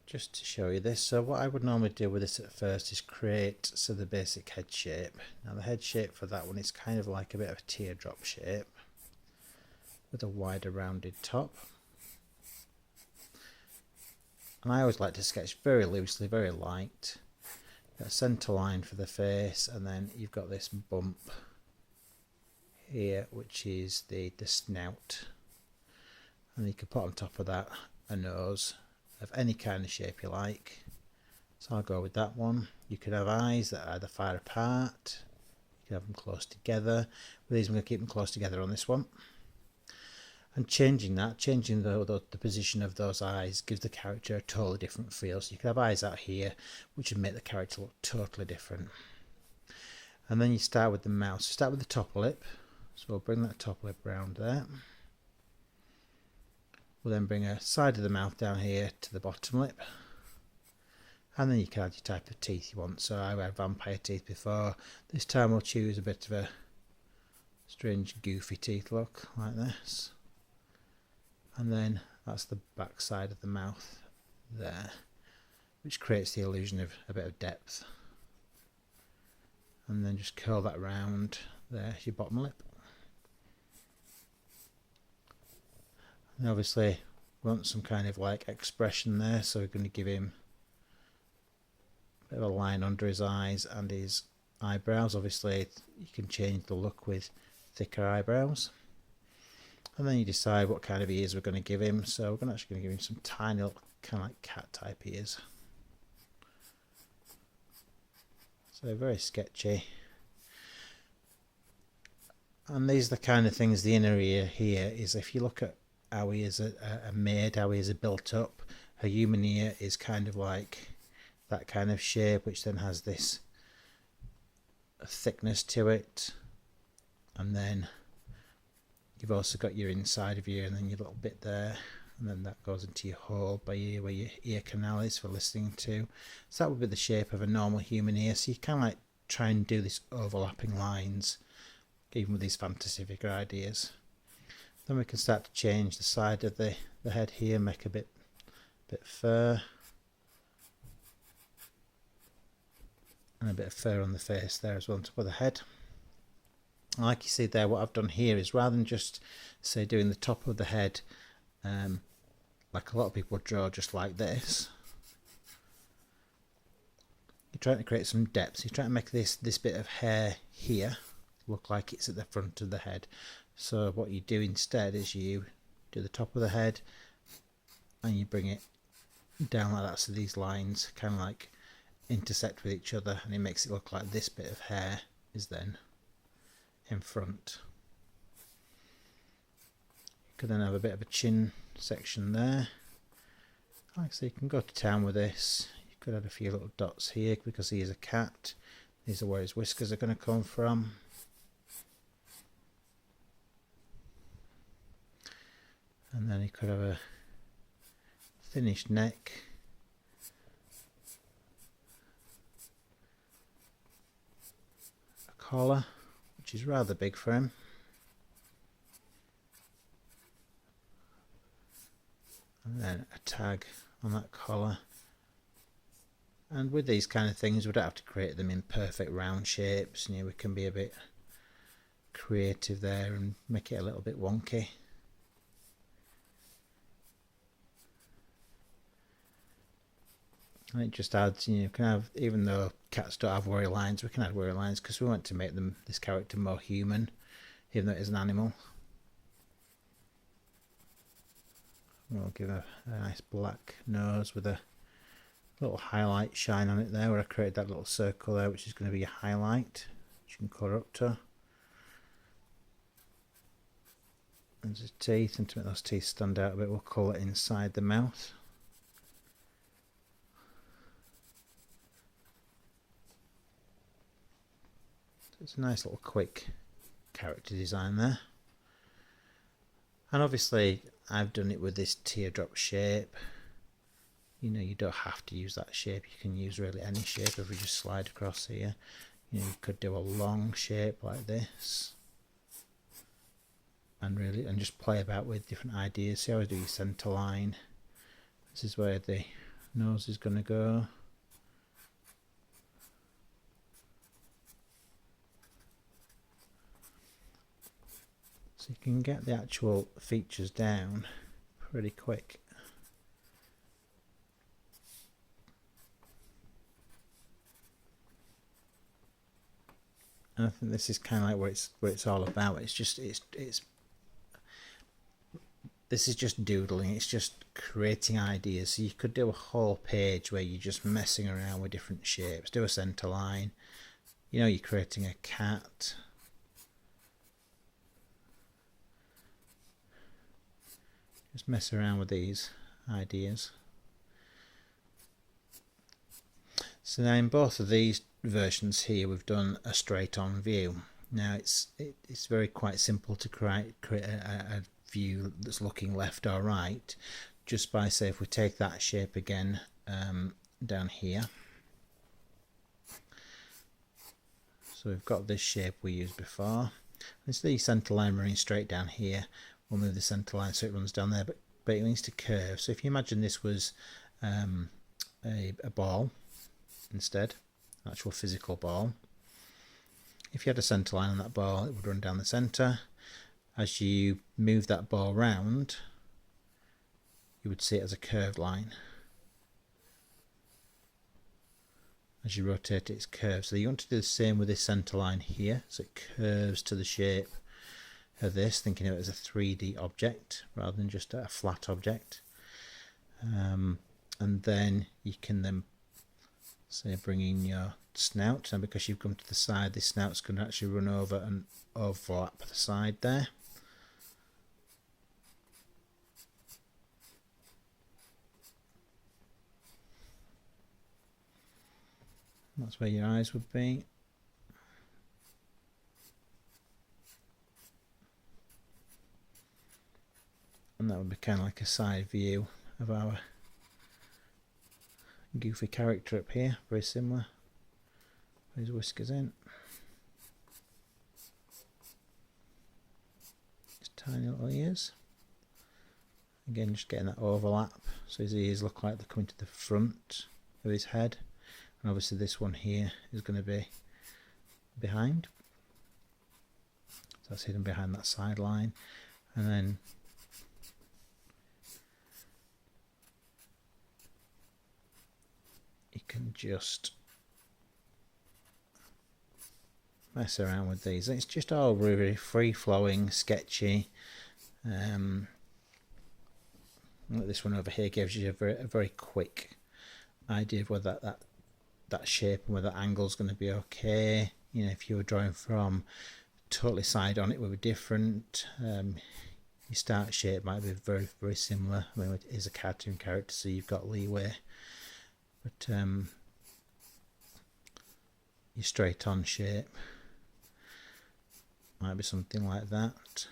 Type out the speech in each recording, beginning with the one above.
just to show you this, so what I would normally do with this at first is create the basic head shape. Now the head shape for that one is kind of like a bit of a teardrop shape with a wider rounded top. And I always like to sketch very loosely, very light. Got a centre line for the face, and then you've got this bump here which is the snout, and you can put on top of that a nose of any kind of shape you like. So I'll go with that one. You could have eyes that are either far apart, you can have them close together. With these I'm going to keep them close together on this one. And changing the position of those eyes gives the character a totally different feel. So you could have eyes out here which would make the character look totally different. And then you start with the mouth. So start with the top lip. So we'll bring that top lip round there. We'll then bring a side of the mouth down here to the bottom lip. And then you can add your type of teeth you want. So I had vampire teeth before. This time we'll choose a bit of a strange goofy teeth look like this. And then that's the back side of the mouth there, which creates the illusion of a bit of depth. And then just curl that round. There's your bottom lip. And obviously we want some kind of like expression there, so we're going to give him a bit of a line under his eyes and his eyebrows. Obviously you can change the look with thicker eyebrows. And then you decide what kind of ears we're going to give him. So we're actually going to give him some tiny little kind of like cat type ears. So very sketchy. And these are the kind of things, the inner ear here is, if you look at how ears are made, how ears are built up, a human ear is kind of like that kind of shape, which then has this thickness to it. And then you've also got your inside of your ear, and then your little bit there, and then that goes into your hole by ear where your ear canal is for listening to. So that would be the shape of a normal human ear. So you kind of like try and do these overlapping lines, even with these fantasy figure ideas. Then we can start to change the side of the head here, make a bit fur, and a bit of fur on the face there as well on top of the head. Like you see there, what I've done here is, rather than just say doing the top of the head like a lot of people draw just like this, you're trying to create some depth. You're trying to make this bit of hair here look like it's at the front of the head. So what you do instead is you do the top of the head and you bring it down like that, so these lines kind of like intersect with each other, and it makes it look like this bit of hair is then in front. You could then have a bit of a chin section there. Like I say, you can go to town with this. You could add a few little dots here because he is a cat. These are where his whiskers are going to come from. And then he could have a finished neck. A collar, which is rather big for him. And then a tag on that collar. And with these kind of things, we don't have to create them in perfect round shapes. You know, we can be a bit creative there and make it a little bit wonky. And it just adds, you know, you can have, even though cats don't have worry lines, we can add worry lines because we want to make this character more human, even though it is an animal. We'll give a nice black nose with a little highlight shine on it there, where I created that little circle there, which is going to be a highlight, which you can colour up to. And his teeth, and to make those teeth stand out a bit, we'll colour it inside the mouth. It's a nice little quick character design there. And obviously I've done it with this teardrop shape. You know, you don't have to use that shape, you can use really any shape. If we just slide across here, you know, you could do a long shape like this, and just play about with different ideas. See how I do your centre line, This is where the nose is going to go. So you can get the actual features down pretty quick. And I think this is kind of like what it's all about. It's this is just doodling. It's just creating ideas. So you could do a whole page where you're just messing around with different shapes. Do a center line. You know, you're creating a cat. Just mess around with these ideas. So now in both of these versions here, we've done a straight on view. Now it's very quite simple to create a view that's looking left or right, just by, say, if we take that shape again down here. So we've got this shape we used before. It's the center line running straight down here. We'll move the center line so it runs down there, but it needs to curve. So if you imagine this was a ball instead, an actual physical ball. If you had a center line on that ball, it would run down the center. As you move that ball round, you would see it as a curved line. As you rotate it, it's curved. So you want to do the same with this center line here, so it curves to the shape of this, thinking of it as a 3D object rather than just a flat object. And then you can then, say, bring in your snout, and because you've come to the side, this snout's going to actually run over and overlap the side there. That's where your eyes would be. And that would be kind of like a side view of our goofy character up here, very similar. Put his whiskers in. His tiny little ears. Again, just getting that overlap, so his ears look like they're coming to the front of his head. And obviously this one here is going to be behind. So that's hidden behind that side line. And then you can just mess around with these. It's just all really free-flowing, sketchy. This one over here gives you a very quick idea of whether that shape and whether that angle is going to be okay. You know, if you were drawing from totally side on, it would be different. Your start shape might be very, very similar. I mean, it is a cartoon character, so you've got leeway. But your straight on shape might be something like that.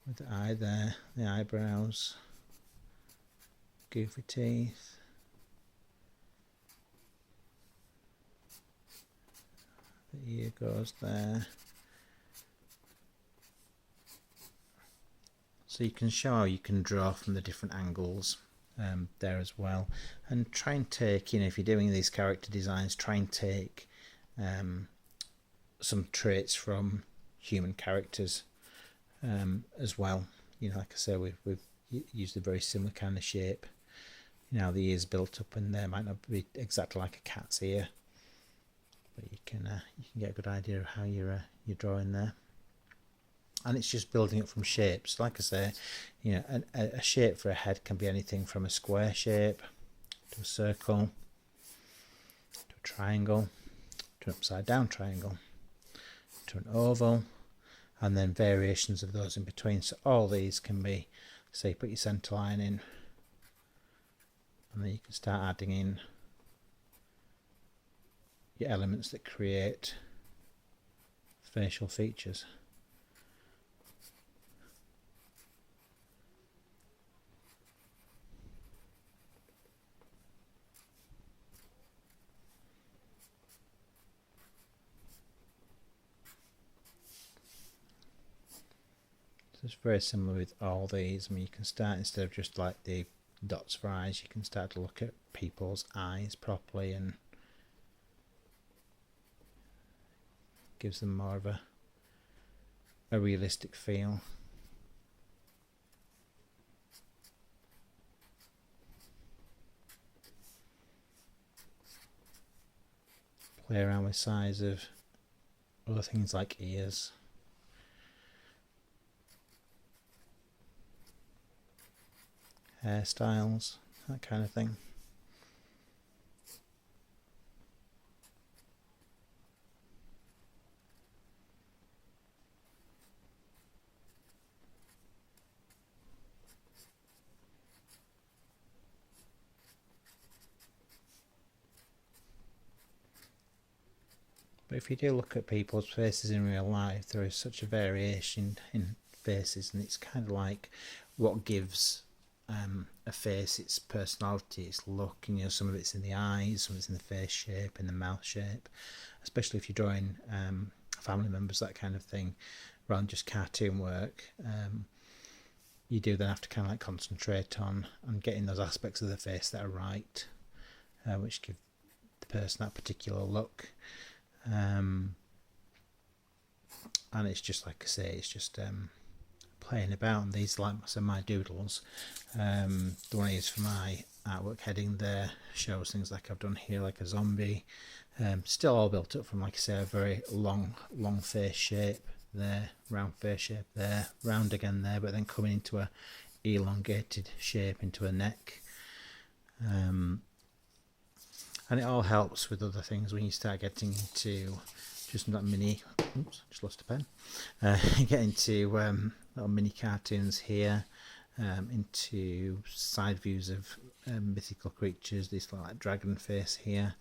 With the eye there, the eyebrows, goofy teeth. The ear goes there. So you can show how you can draw from the different angles there as well, and try and take, you know, if you're doing these character designs, try and take some traits from human characters as well. You know, like I say, we've used a very similar kind of shape. You know, the ears built up in there might not be exactly like a cat's ear, but you can get a good idea of how you're drawing there. And it's just building it from shapes. Like I say, you know, a shape for a head can be anything from a square shape to a circle to a triangle to an upside down triangle to an oval, and then variations of those in between. So all these can be, say, put your center line in, and then you can start adding in your elements that create facial features. it's very similar with all these. I mean, you can start, instead of just like the dots for eyes, you can start to look at people's eyes properly, and gives them more of a realistic feel. Play around with size of other things like ears. Hairstyles, that kind of thing. But if you do look at people's faces in real life, there is such a variation in faces, and it's kind of like what gives a face its personality, its look. And, you know, some of it's in the eyes, some of it's in the face shape, in the mouth shape, especially if you're drawing family members, that kind of thing, rather than just cartoon work. You do then have to kind of like concentrate on getting those aspects of the face that are right, which give the person that particular look. And it's just like I say, it's just playing about. And these, like some of my doodles, the one I use for my artwork heading there shows things like I've done here, like a zombie, still all built up from, like I say, a very long face shape there, round face shape there, round again there, but then coming into a elongated shape into a neck. And it all helps with other things when you start getting into just that mini, oops, just lost a pen, get into little mini cartoons here, into side views of mythical creatures. These look like dragon face here,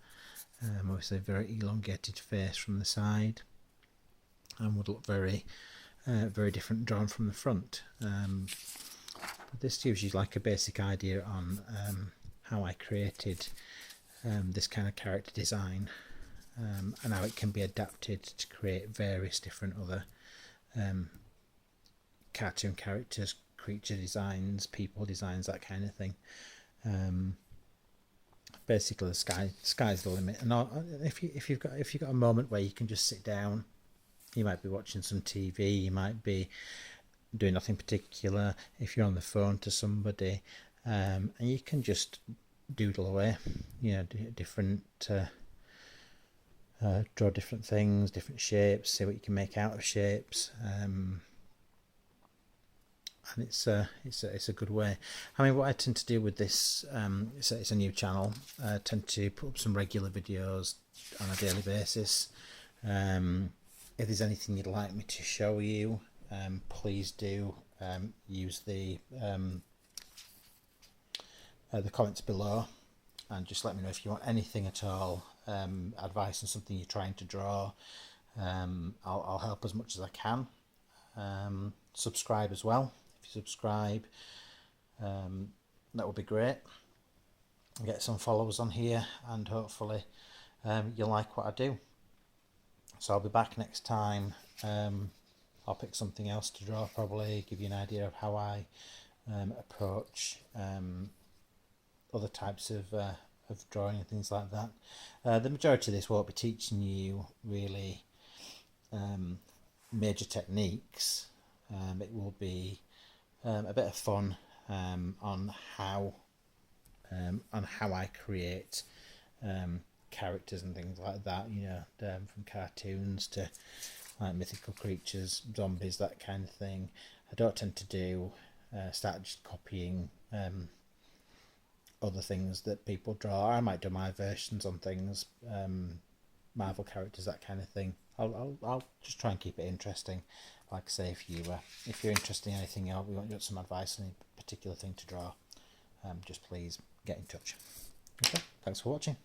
obviously a very elongated face from the side, and would look very different drawn from the front. But this gives you like a basic idea on how I created this kind of character design, and how it can be adapted to create various different other cartoon characters, creature designs, people designs, that kind of thing. Basically, the sky's the limit. And if you've got a moment where you can just sit down, you might be watching some TV, you might be doing nothing particular. If you're on the phone to somebody, and you can just doodle away, you know, different draw different things, different shapes, see what you can make out of shapes, and it's a good way. I mean, what I tend to do with this, it's a new channel. I tend to put up some regular videos on a daily basis. If there's anything you'd like me to show you, please do use the comments below, and just let me know if you want anything at all, advice on something you're trying to draw. I'll help as much as I can. Subscribe as well. If you subscribe, that would be great. I'll get some followers on here, and hopefully you'll like what I do. So I'll be back next time. I'll pick something else to draw, probably give you an idea of how I approach other types of drawing and things like that. The majority of this won't be teaching you really major techniques. It will be a bit of fun on how I create characters and things like that, you know, from cartoons to like mythical creatures, zombies, that kind of thing. I don't tend to start just copying other things that people draw. I might do my versions on things, Marvel characters, that kind of thing. I'll just try and keep it interesting. Like I say, if you're interested in anything else, we want some advice on a particular thing to draw, just please get in touch. Okay, thanks for watching.